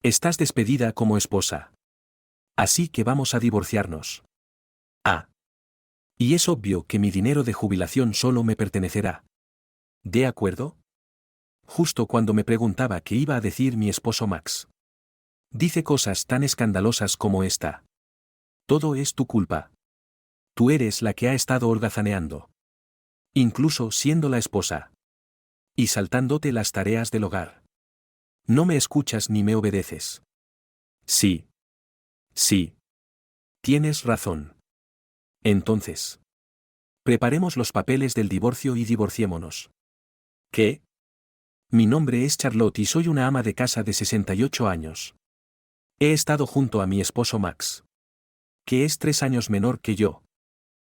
Estás despedida como esposa. Así que vamos a divorciarnos. Ah. Y es obvio que mi dinero de jubilación solo me pertenecerá. ¿De acuerdo? Justo cuando me preguntaba qué iba a decir mi esposo Max. Dice cosas tan escandalosas como esta. Todo es tu culpa. Tú eres la que ha estado holgazaneando. Incluso siendo la esposa. Y saltándote las tareas del hogar. No me escuchas ni me obedeces. Sí. Sí. Tienes razón. Entonces. Preparemos los papeles del divorcio y divorciémonos. ¿Qué? Mi nombre es Charlotte y soy una ama de casa de 68 años. He estado junto a mi esposo Max. Que es 3 años menor que yo.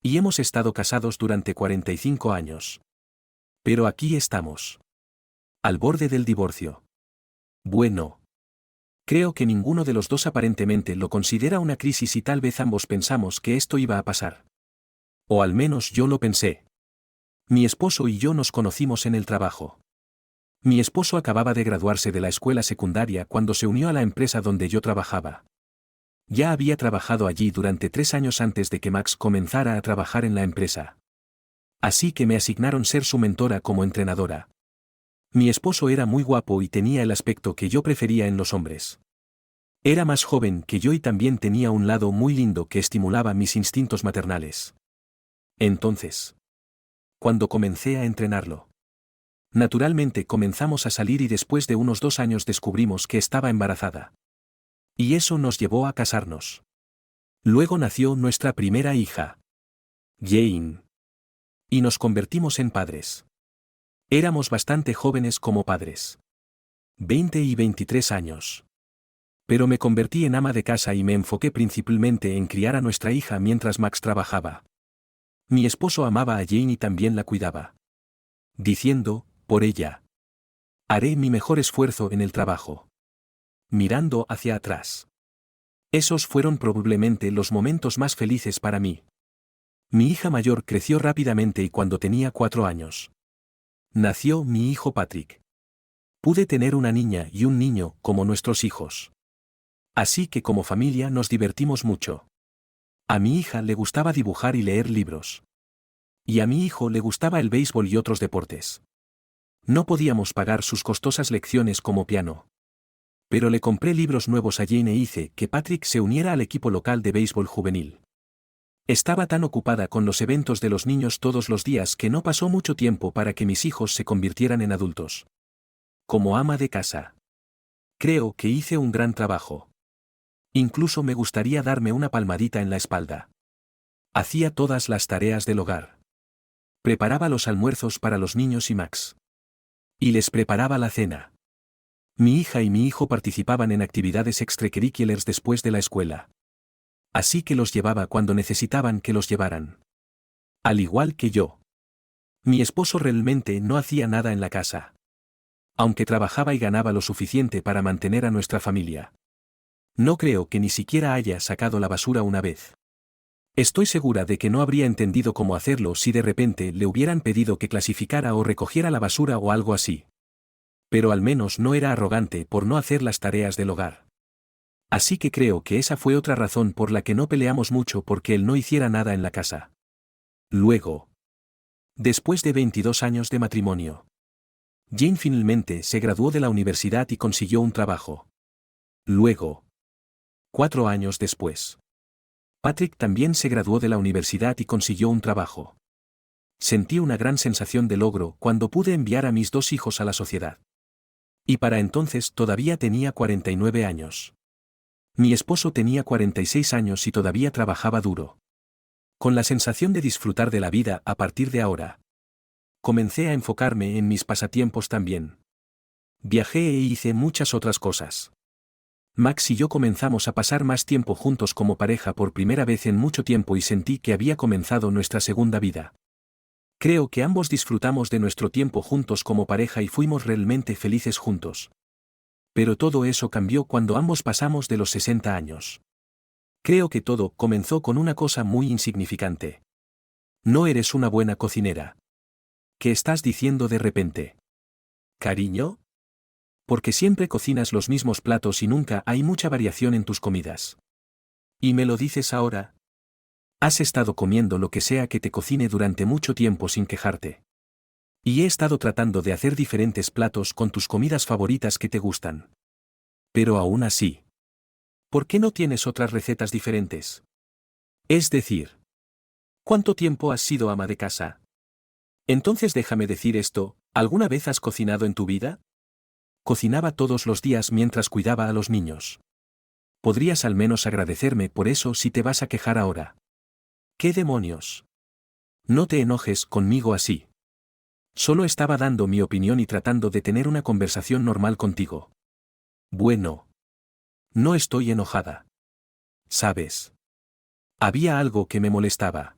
Y hemos estado casados durante 45 años. Pero aquí estamos. Al borde del divorcio. Bueno. Creo que ninguno de los dos aparentemente lo considera una crisis y tal vez ambos pensamos que esto iba a pasar. O al menos yo lo pensé. Mi esposo y yo nos conocimos en el trabajo. Mi esposo acababa de graduarse de la escuela secundaria cuando se unió a la empresa donde yo trabajaba. Ya había trabajado allí durante 3 años antes de que Max comenzara a trabajar en la empresa. Así que me asignaron ser su mentora como entrenadora. Mi esposo era muy guapo y tenía el aspecto que yo prefería en los hombres. Era más joven que yo y también tenía un lado muy lindo que estimulaba mis instintos maternales. Entonces, cuando comencé a entrenarlo, naturalmente comenzamos a salir y después de unos 2 años descubrimos que estaba embarazada. Y eso nos llevó a casarnos. Luego nació nuestra primera hija, Jane. Y nos convertimos en padres. Éramos bastante jóvenes como padres. 20 y 23 años. Pero me convertí en ama de casa y me enfoqué principalmente en criar a nuestra hija mientras Max trabajaba. Mi esposo amaba a Jane y también la cuidaba. Diciendo, por ella. Haré mi mejor esfuerzo en el trabajo. Mirando hacia atrás. Esos fueron probablemente los momentos más felices para mí. Mi hija mayor creció rápidamente y cuando tenía 4 años. Nació mi hijo Patrick. Pude tener una niña y un niño como nuestros hijos. Así que como familia nos divertimos mucho. A mi hija le gustaba dibujar y leer libros. Y a mi hijo le gustaba el béisbol y otros deportes. No podíamos pagar sus costosas lecciones como piano. Pero le compré libros nuevos a Jane e hice que Patrick se uniera al equipo local de béisbol juvenil. Estaba tan ocupada con los eventos de los niños todos los días que no pasó mucho tiempo para que mis hijos se convirtieran en adultos. Como ama de casa. Creo que hice un gran trabajo. Incluso me gustaría darme una palmadita en la espalda. Hacía todas las tareas del hogar. Preparaba los almuerzos para los niños y Max. Y les preparaba la cena. Mi hija y mi hijo participaban en actividades extracurriculares después de la escuela. Así que los llevaba cuando necesitaban que los llevaran. Al igual que yo. Mi esposo realmente no hacía nada en la casa. Aunque trabajaba y ganaba lo suficiente para mantener a nuestra familia. No creo que ni siquiera haya sacado la basura una vez. Estoy segura de que no habría entendido cómo hacerlo si de repente le hubieran pedido que clasificara o recogiera la basura o algo así. Pero al menos no era arrogante por no hacer las tareas del hogar. Así que creo que esa fue otra razón por la que no peleamos mucho porque él no hiciera nada en la casa. Luego. Después de 22 años de matrimonio. Jane finalmente se graduó de la universidad y consiguió un trabajo. Luego. 4 años después. Patrick también se graduó de la universidad y consiguió un trabajo. Sentí una gran sensación de logro cuando pude enviar a mis 2 hijos a la sociedad. Y para entonces todavía tenía 49 años. Mi esposo tenía 46 años y todavía trabajaba duro. Con la sensación de disfrutar de la vida a partir de ahora. Comencé a enfocarme en mis pasatiempos también. Viajé e hice muchas otras cosas. Max y yo comenzamos a pasar más tiempo juntos como pareja por primera vez en mucho tiempo y sentí que había comenzado nuestra segunda vida. Creo que ambos disfrutamos de nuestro tiempo juntos como pareja y fuimos realmente felices juntos. Pero todo eso cambió cuando ambos pasamos de los 60 años. Creo que todo comenzó con una cosa muy insignificante. No eres una buena cocinera. ¿Qué estás diciendo de repente? ¿Cariño? Porque siempre cocinas los mismos platos y nunca hay mucha variación en tus comidas. ¿Y me lo dices ahora? Has estado comiendo lo que sea que te cocine durante mucho tiempo sin quejarte. Y he estado tratando de hacer diferentes platos con tus comidas favoritas que te gustan. Pero aún así, ¿por qué no tienes otras recetas diferentes? Es decir, ¿cuánto tiempo has sido ama de casa? Entonces déjame decir esto, ¿alguna vez has cocinado en tu vida? Cocinaba todos los días mientras cuidaba a los niños. Podrías al menos agradecerme por eso si te vas a quejar ahora. ¿Qué demonios? No te enojes conmigo así. Solo estaba dando mi opinión y tratando de tener una conversación normal contigo. Bueno. No estoy enojada. ¿Sabes? Había algo que me molestaba.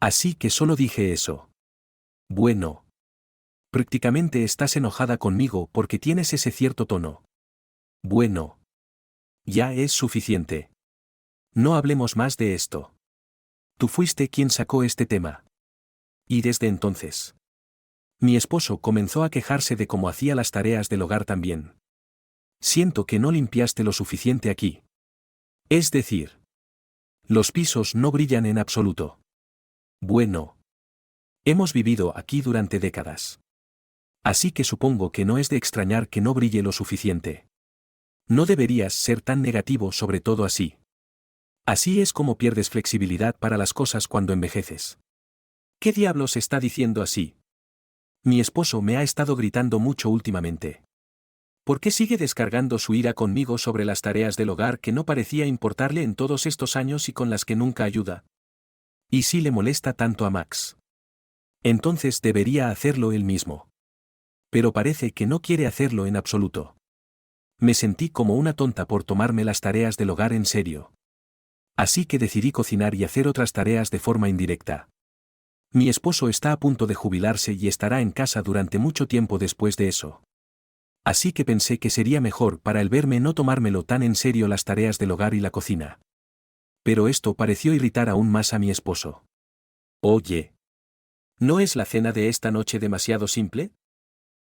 Así que solo dije eso. Bueno. Prácticamente estás enojada conmigo porque tienes ese cierto tono. Bueno. Ya es suficiente. No hablemos más de esto. Tú fuiste quien sacó este tema. Y desde entonces, mi esposo comenzó a quejarse de cómo hacía las tareas del hogar también. Siento que no limpiaste lo suficiente aquí. Es decir, los pisos no brillan en absoluto. Bueno. Hemos vivido aquí durante décadas. Así que supongo que no es de extrañar que no brille lo suficiente. No deberías ser tan negativo sobre todo así. Así es como pierdes flexibilidad para las cosas cuando envejeces. ¿Qué diablos está diciendo así? Mi esposo me ha estado gritando mucho últimamente. ¿Por qué sigue descargando su ira conmigo sobre las tareas del hogar que no parecía importarle en todos estos años y con las que nunca ayuda? ¿Y si le molesta tanto a Max? Entonces debería hacerlo él mismo. Pero parece que no quiere hacerlo en absoluto. Me sentí como una tonta por tomarme las tareas del hogar en serio. Así que decidí cocinar y hacer otras tareas de forma indirecta. Mi esposo está a punto de jubilarse y estará en casa durante mucho tiempo después de eso. Así que pensé que sería mejor para él verme no tomármelo tan en serio las tareas del hogar y la cocina. Pero esto pareció irritar aún más a mi esposo. Oye. ¿No es la cena de esta noche demasiado simple?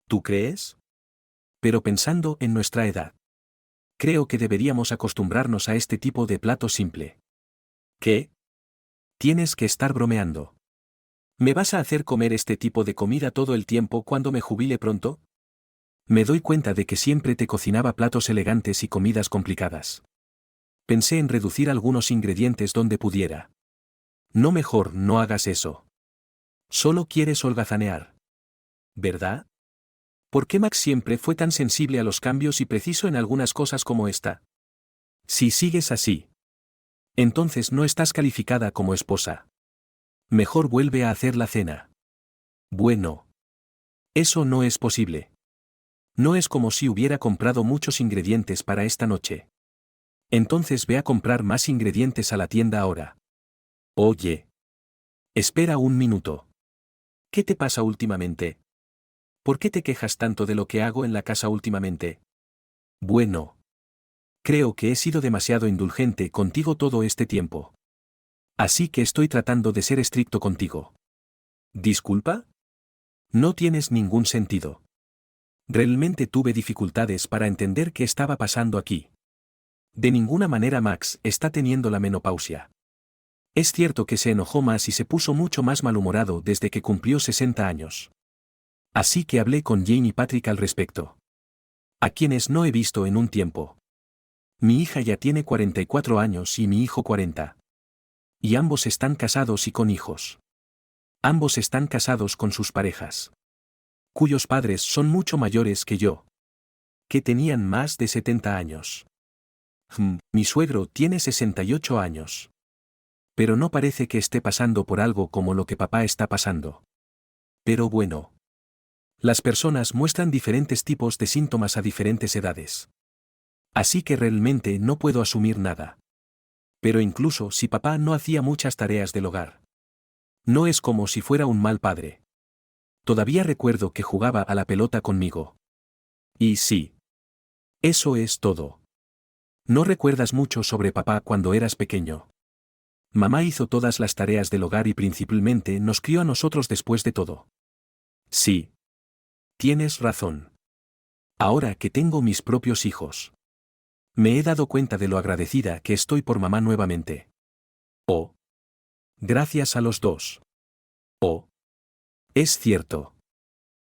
¿Tú crees? Pero pensando en nuestra edad, creo que deberíamos acostumbrarnos a este tipo de plato simple. ¿Qué? Tienes que estar bromeando. ¿Me vas a hacer comer este tipo de comida todo el tiempo cuando me jubile pronto? Me doy cuenta de que siempre te cocinaba platos elegantes y comidas complicadas. Pensé en reducir algunos ingredientes donde pudiera. No, mejor no hagas eso. Solo quieres holgazanear. ¿Verdad? ¿Por qué Max siempre fue tan sensible a los cambios y preciso en algunas cosas como esta? Si sigues así, entonces no estás calificada como esposa. Mejor vuelve a hacer la cena. Bueno. Eso no es posible. No es como si hubiera comprado muchos ingredientes para esta noche. Entonces ve a comprar más ingredientes a la tienda ahora. Oye. Espera un minuto. ¿Qué te pasa últimamente? ¿Por qué te quejas tanto de lo que hago en la casa últimamente? Bueno. Creo que he sido demasiado indulgente contigo todo este tiempo. Así que estoy tratando de ser estricto contigo. ¿Disculpa? No tienes ningún sentido. Realmente tuve dificultades para entender qué estaba pasando aquí. De ninguna manera Max está teniendo la menopausia. Es cierto que se enojó más y se puso mucho más malhumorado desde que cumplió 60 años. Así que hablé con Jane y Patrick al respecto. A quienes no he visto en un tiempo. Mi hija ya tiene 44 años y mi hijo 40. Y ambos están casados y con hijos. Ambos están casados con sus parejas, cuyos padres son mucho mayores que yo. Que tenían más de 70 años. Mi suegro tiene 68 años. Pero no parece que esté pasando por algo como lo que papá está pasando. Pero bueno. Las personas muestran diferentes tipos de síntomas a diferentes edades. Así que realmente no puedo asumir nada. Pero incluso si papá no hacía muchas tareas del hogar. No es como si fuera un mal padre. Todavía recuerdo que jugaba a la pelota conmigo. Y sí. Eso es todo. No recuerdas mucho sobre papá cuando eras pequeño. Mamá hizo todas las tareas del hogar y principalmente nos crió a nosotros después de todo. Sí. Tienes razón. Ahora que tengo mis propios hijos. Me he dado cuenta de lo agradecida que estoy por mamá nuevamente. Oh. Gracias a los dos. Oh. Es cierto.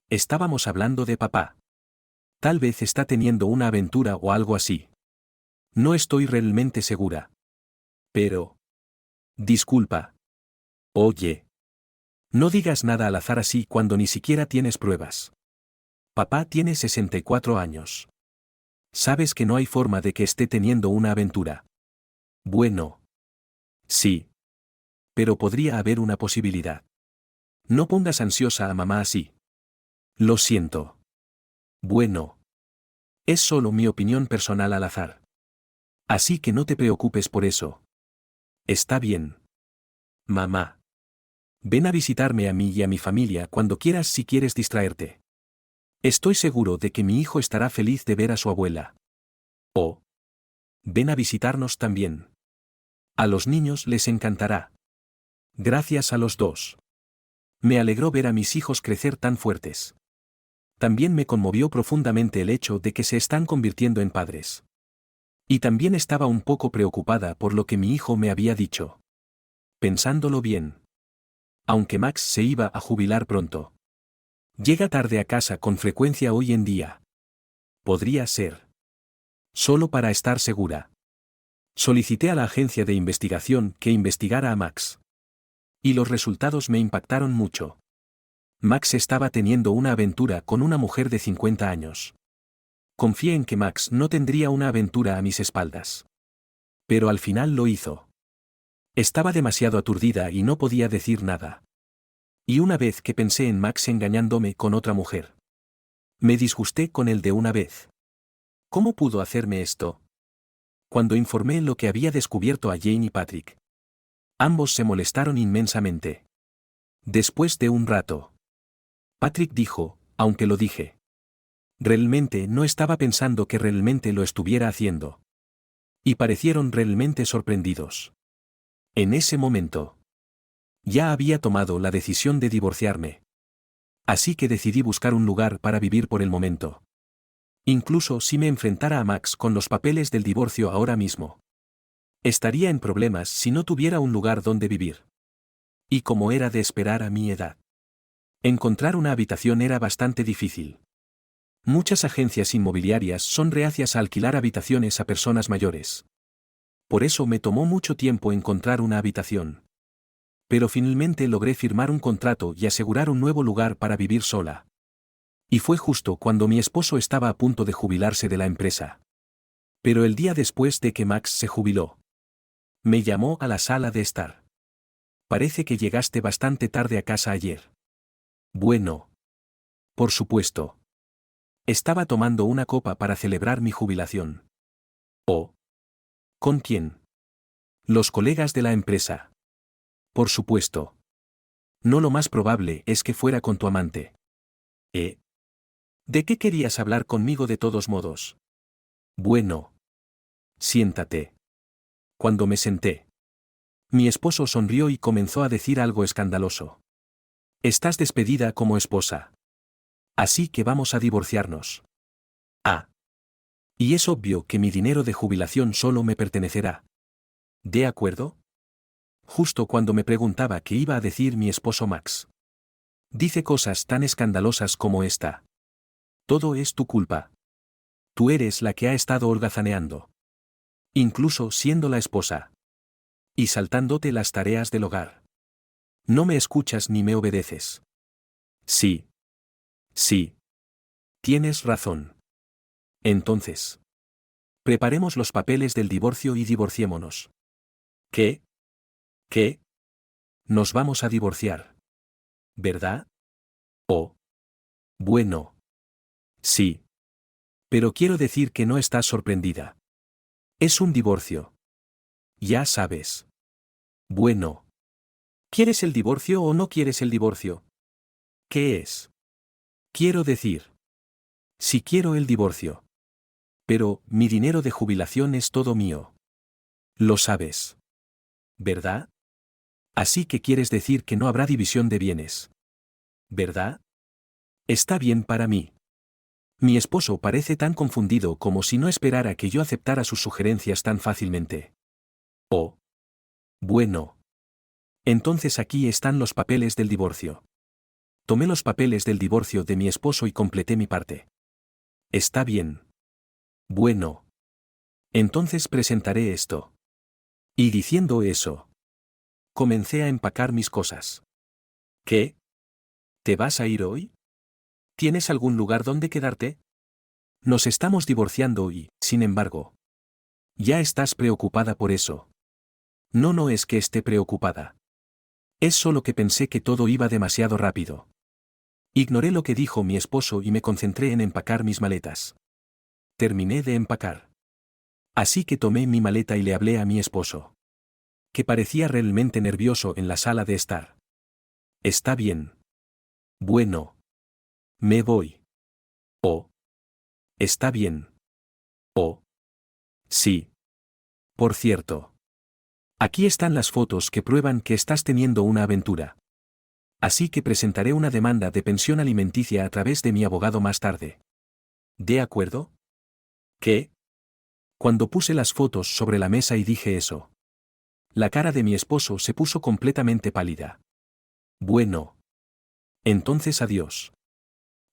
Estábamos hablando de papá. Tal vez está teniendo una aventura o algo así. No estoy realmente segura. Pero... Disculpa. Oye. No digas nada al azar así cuando ni siquiera tienes pruebas. Papá tiene 64 años. Sabes que no hay forma de que esté teniendo una aventura. Bueno. Sí. Pero podría haber una posibilidad. No pongas ansiosa a mamá así. Lo siento. Bueno. Es solo mi opinión personal al azar. Así que no te preocupes por eso. Está bien. Mamá. Ven a visitarme a mí y a mi familia cuando quieras si quieres distraerte. Estoy seguro de que mi hijo estará feliz de ver a su abuela. Oh. Ven a visitarnos también. A los niños les encantará. Gracias a los dos. Me alegró ver a mis hijos crecer tan fuertes. También me conmovió profundamente el hecho de que se están convirtiendo en padres. Y también estaba un poco preocupada por lo que mi hijo me había dicho. Pensándolo bien. Aunque Max se iba a jubilar pronto. Llega tarde a casa con frecuencia hoy en día. Podría ser. Solo para estar segura. Solicité a la agencia de investigación que investigara a Max. Y los resultados me impactaron mucho. Max estaba teniendo una aventura con una mujer de 50 años. Confié en que Max no tendría una aventura a mis espaldas. Pero al final lo hizo. Estaba demasiado aturdida y no podía decir nada. Y una vez que pensé en Max engañándome con otra mujer. Me disgusté con él de una vez. ¿Cómo pudo hacerme esto? Cuando informé lo que había descubierto a Jane y Patrick. Ambos se molestaron inmensamente. Después de un rato. Patrick dijo, aunque lo dije. Realmente no estaba pensando que realmente lo estuviera haciendo. Y parecieron realmente sorprendidos. En ese momento. Ya había tomado la decisión de divorciarme. Así que decidí buscar un lugar para vivir por el momento. Incluso si me enfrentara a Max con los papeles del divorcio ahora mismo. Estaría en problemas si no tuviera un lugar donde vivir. Y como era de esperar a mi edad. Encontrar una habitación era bastante difícil. Muchas agencias inmobiliarias son reacias a alquilar habitaciones a personas mayores. Por eso me tomó mucho tiempo encontrar una habitación. Pero finalmente logré firmar un contrato y asegurar un nuevo lugar para vivir sola. Y fue justo cuando mi esposo estaba a punto de jubilarse de la empresa. Pero el día después de que Max se jubiló, me llamó a la sala de estar. Parece que llegaste bastante tarde a casa ayer. Bueno. Por supuesto. Estaba tomando una copa para celebrar mi jubilación. ¿Oh? ¿Con quién? Los colegas de la empresa. Por supuesto. No, lo más probable es que fuera con tu amante. ¿Eh? ¿De qué querías hablar conmigo de todos modos? Bueno. Siéntate. Cuando me senté. Mi esposo sonrió y comenzó a decir algo escandaloso. Estás despedida como esposa. Así que vamos a divorciarnos. Ah. Y es obvio que mi dinero de jubilación solo me pertenecerá. ¿De acuerdo? Justo cuando me preguntaba qué iba a decir mi esposo Max. Dice cosas tan escandalosas como esta. Todo es tu culpa. Tú eres la que ha estado holgazaneando. Incluso siendo la esposa. Y saltándote las tareas del hogar. No me escuchas ni me obedeces. Sí. Sí. Tienes razón. Entonces. Preparemos los papeles del divorcio y divorciémonos. ¿Qué? ¿Qué? Nos vamos a divorciar. ¿Verdad? Oh. Bueno. Sí. Pero quiero decir que no estás sorprendida. Es un divorcio. Ya sabes. Bueno. ¿Quieres el divorcio o no quieres el divorcio? ¿Qué es? Quiero decir. Si quiero el divorcio. Pero, mi dinero de jubilación es todo mío. Lo sabes. ¿Verdad? Así que quieres decir que no habrá división de bienes. ¿Verdad? Está bien para mí. Mi esposo parece tan confundido como si no esperara que yo aceptara sus sugerencias tan fácilmente. Oh. Bueno. Entonces aquí están los papeles del divorcio. Tomé los papeles del divorcio de mi esposo y completé mi parte. Está bien. Bueno. Entonces presentaré esto. Y diciendo eso, comencé a empacar mis cosas. ¿Qué? ¿Te vas a ir hoy? ¿Tienes algún lugar donde quedarte? Nos estamos divorciando y, sin embargo, ya estás preocupada por eso. No, no es que esté preocupada. Es solo que pensé que todo iba demasiado rápido. Ignoré lo que dijo mi esposo y me concentré en empacar mis maletas. Terminé de empacar. Así que tomé mi maleta y le hablé a mi esposo, que parecía realmente nervioso en la sala de estar. Está bien. Bueno. Me voy. Oh. Está bien. Oh. Sí. Por cierto. Aquí están las fotos que prueban que estás teniendo una aventura. Así que presentaré una demanda de pensión alimenticia a través de mi abogado más tarde. ¿De acuerdo? ¿Qué? Cuando puse las fotos sobre la mesa y dije eso, la cara de mi esposo se puso completamente pálida. Bueno. Entonces adiós.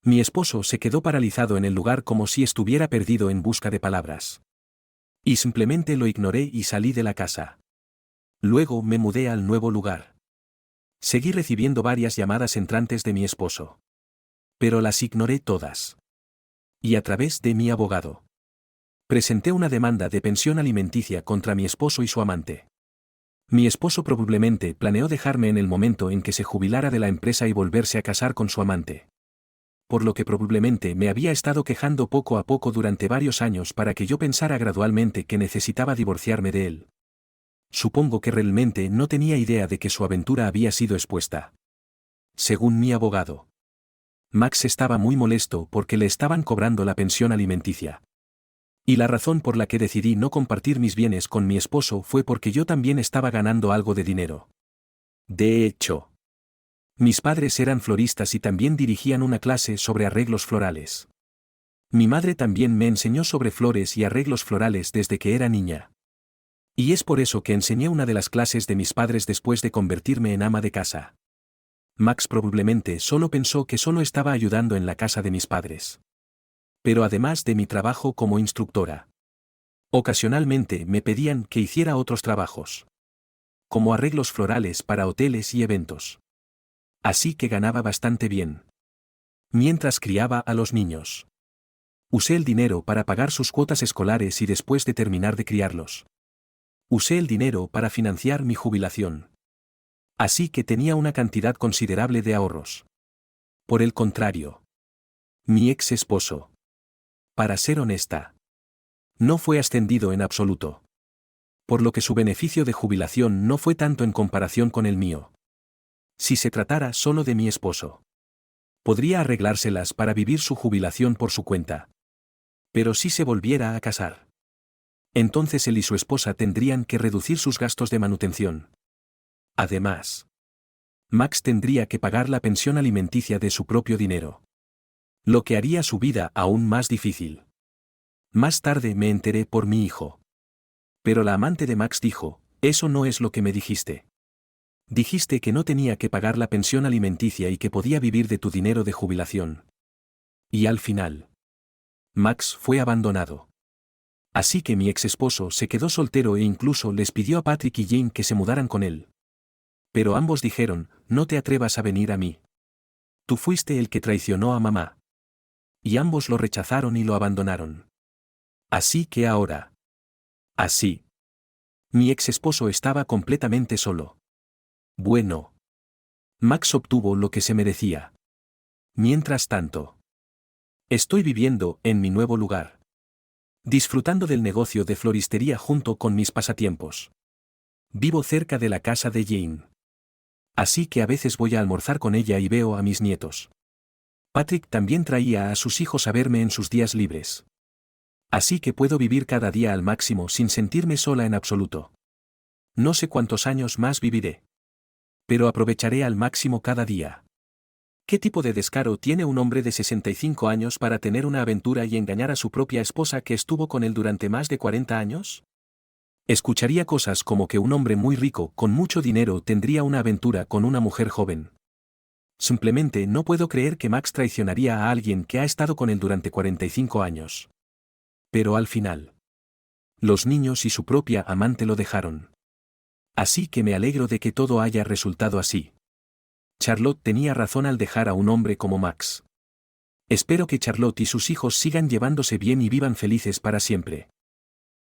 Mi esposo se quedó paralizado en el lugar como si estuviera perdido en busca de palabras. Y simplemente lo ignoré y salí de la casa. Luego me mudé al nuevo lugar. Seguí recibiendo varias llamadas entrantes de mi esposo. Pero las ignoré todas. Y a través de mi abogado, presenté una demanda de pensión alimenticia contra mi esposo y su amante. Mi esposo probablemente planeó dejarme en el momento en que se jubilara de la empresa y volverse a casar con su amante. Por lo que probablemente me había estado quejando poco a poco durante varios años para que yo pensara gradualmente que necesitaba divorciarme de él. Supongo que realmente no tenía idea de que su aventura había sido expuesta. Según mi abogado, Max estaba muy molesto porque le estaban cobrando la pensión alimenticia. Y la razón por la que decidí no compartir mis bienes con mi esposo fue porque yo también estaba ganando algo de dinero. De hecho, mis padres eran floristas y también dirigían una clase sobre arreglos florales. Mi madre también me enseñó sobre flores y arreglos florales desde que era niña. Y es por eso que enseñé una de las clases de mis padres después de convertirme en ama de casa. Max probablemente solo pensó que solo estaba ayudando en la casa de mis padres. Pero además de mi trabajo como instructora, ocasionalmente me pedían que hiciera otros trabajos, como arreglos florales para hoteles y eventos. Así que ganaba bastante bien. Mientras criaba a los niños, usé el dinero para pagar sus cuotas escolares y después de terminar de criarlos, usé el dinero para financiar mi jubilación. Así que tenía una cantidad considerable de ahorros. Por el contrario, mi ex esposo, para ser honesta, no fue ascendido en absoluto. Por lo que su beneficio de jubilación no fue tanto en comparación con el mío. Si se tratara solo de mi esposo, podría arreglárselas para vivir su jubilación por su cuenta. Pero si se volviera a casar, entonces él y su esposa tendrían que reducir sus gastos de manutención. Además, Max tendría que pagar la pensión alimenticia de su propio dinero, lo que haría su vida aún más difícil. Más tarde me enteré por mi hijo. Pero la amante de Max dijo, eso no es lo que me dijiste. Dijiste que no tenía que pagar la pensión alimenticia y que podía vivir de tu dinero de jubilación. Y al final, Max fue abandonado. Así que mi ex esposo se quedó soltero e incluso les pidió a Patrick y Jane que se mudaran con él. Pero ambos dijeron, no te atrevas a venir a mí. Tú fuiste el que traicionó a mamá. Y ambos lo rechazaron y lo abandonaron. Así que ahora. Así. Mi ex esposo estaba completamente solo. Bueno. Max obtuvo lo que se merecía. Mientras tanto, estoy viviendo en mi nuevo lugar, disfrutando del negocio de floristería junto con mis pasatiempos. Vivo cerca de la casa de Jane. Así que a veces voy a almorzar con ella y veo a mis nietos. Patrick también traía a sus hijos a verme en sus días libres. Así que puedo vivir cada día al máximo sin sentirme sola en absoluto. No sé cuántos años más viviré. Pero aprovecharé al máximo cada día. ¿Qué tipo de descaro tiene un hombre de 65 años para tener una aventura y engañar a su propia esposa que estuvo con él durante más de 40 años? Escucharía cosas como que un hombre muy rico con mucho dinero tendría una aventura con una mujer joven. Simplemente no puedo creer que Max traicionaría a alguien que ha estado con él durante 45 años. Pero al final, los niños y su propia amante lo dejaron. Así que me alegro de que todo haya resultado así. Charlotte tenía razón al dejar a un hombre como Max. Espero que Charlotte y sus hijos sigan llevándose bien y vivan felices para siempre.